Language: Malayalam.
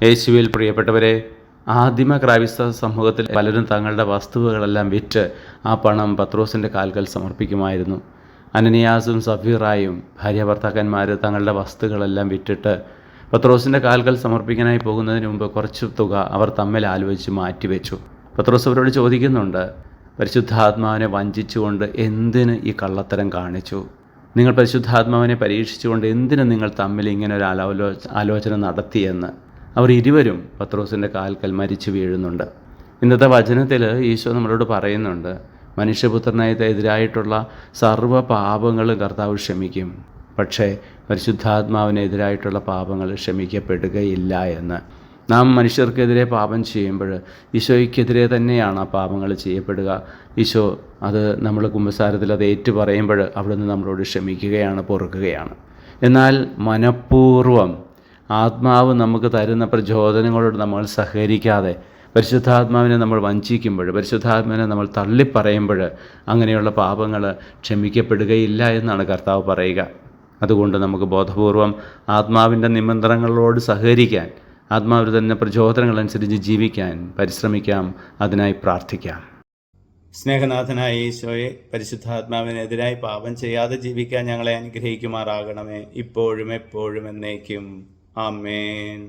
യേശുവിൽ പ്രിയപ്പെട്ടവരെ, ആദിമ ക്രൈസ്തവ സമൂഹത്തിൽ പലരും തങ്ങളുടെ വസ്തുവകളെല്ലാം വിറ്റ് ആ പണം പത്രോസിൻ്റെ കാൽക്കൽ സമർപ്പിക്കുമായിരുന്നു. അനനിയാസും സഫീറായും ഭാര്യാഭർത്താക്കന്മാർ തങ്ങളുടെ വസ്തുക്കളെല്ലാം വിറ്റിട്ട് പത്രോസിൻ്റെ കാൽക്കൽ സമർപ്പിക്കാനായി പോകുന്നതിന് മുമ്പ് കുറച്ച് തുക അവർ തമ്മിൽ ആലോചിച്ച് മാറ്റിവെച്ചു. പത്രോസ് അവരോട് ചോദിക്കുന്നുണ്ട്, പരിശുദ്ധാത്മാവിനെ വഞ്ചിച്ചുകൊണ്ട് എന്തിന് ഈ കള്ളത്തരം കാണിച്ചു? നിങ്ങൾ പരിശുദ്ധാത്മാവിനെ പരീക്ഷിച്ചുകൊണ്ട് എന്തിന് നിങ്ങൾ തമ്മിൽ ഇങ്ങനെ ഒരു ആലോചന നടത്തിയെന്ന്. അവർ ഇരുവരും പത്രോസിൻ്റെ കാൽക്കൽ മരിച്ചു വീഴുന്നുണ്ട്. ഇന്നത്തെ വചനത്തിൽ ഈശോ നമ്മളോട് പറയുന്നുണ്ട്, മനുഷ്യപുത്രനെതിരായിട്ടുള്ള സർവ്വ പാപങ്ങളും കർത്താവ് ക്ഷമിക്കും, പക്ഷേ പരിശുദ്ധാത്മാവിനെതിരായിട്ടുള്ള പാപങ്ങൾ ക്ഷമിക്കപ്പെടുകയില്ല എന്ന്. നാം മനുഷ്യർക്കെതിരെ പാപം ചെയ്യുമ്പോൾ ഈശോയ്ക്കെതിരെ തന്നെയാണ് ആ പാപങ്ങൾ ചെയ്യപ്പെടുക. ഈശോ അത് നമ്മൾ കുമ്പസാരത്തിൽ അത് ഏറ്റുപറയുമ്പോൾ അവിടുന്ന് നമ്മളോട് ക്ഷമിക്കുകയാണ്, പൊറുക്കുകയാണ്. എന്നാൽ മനഃപൂർവ്വം ആത്മാവ് നമുക്ക് തരുന്ന പ്രചോദനങ്ങളോട് നമ്മൾ സഹകരിക്കാതെ പരിശുദ്ധാത്മാവിനെ നമ്മൾ വഞ്ചിക്കുമ്പോൾ, പരിശുദ്ധാത്മാവിനെ നമ്മൾ തള്ളിപ്പറയുമ്പോൾ അങ്ങനെയുള്ള പാപങ്ങൾ ക്ഷമിക്കപ്പെടുകയില്ല എന്നാണ് കർത്താവ് പറയുക. അതുകൊണ്ട് നമുക്ക് ബോധപൂർവം ആത്മാവിൻ്റെ നിമന്ത്രണങ്ങളോട് സഹകരിക്കാൻ, ആത്മാവിൽ തന്നെ പ്രചോദനങ്ങളനുസരിച്ച് ജീവിക്കാൻ പരിശ്രമിക്കാം, അതിനായി പ്രാർത്ഥിക്കാം. സ്നേഹനാഥനായ ഈശോയെ, പരിശുദ്ധാത്മാവിനെതിരായി പാപം ചെയ്യാതെ ജീവിക്കാൻ ഞങ്ങളെ അനുഗ്രഹിക്കുമാറാകണമേ, ഇപ്പോഴും എപ്പോഴും എന്നേക്കും. ആമേൻ.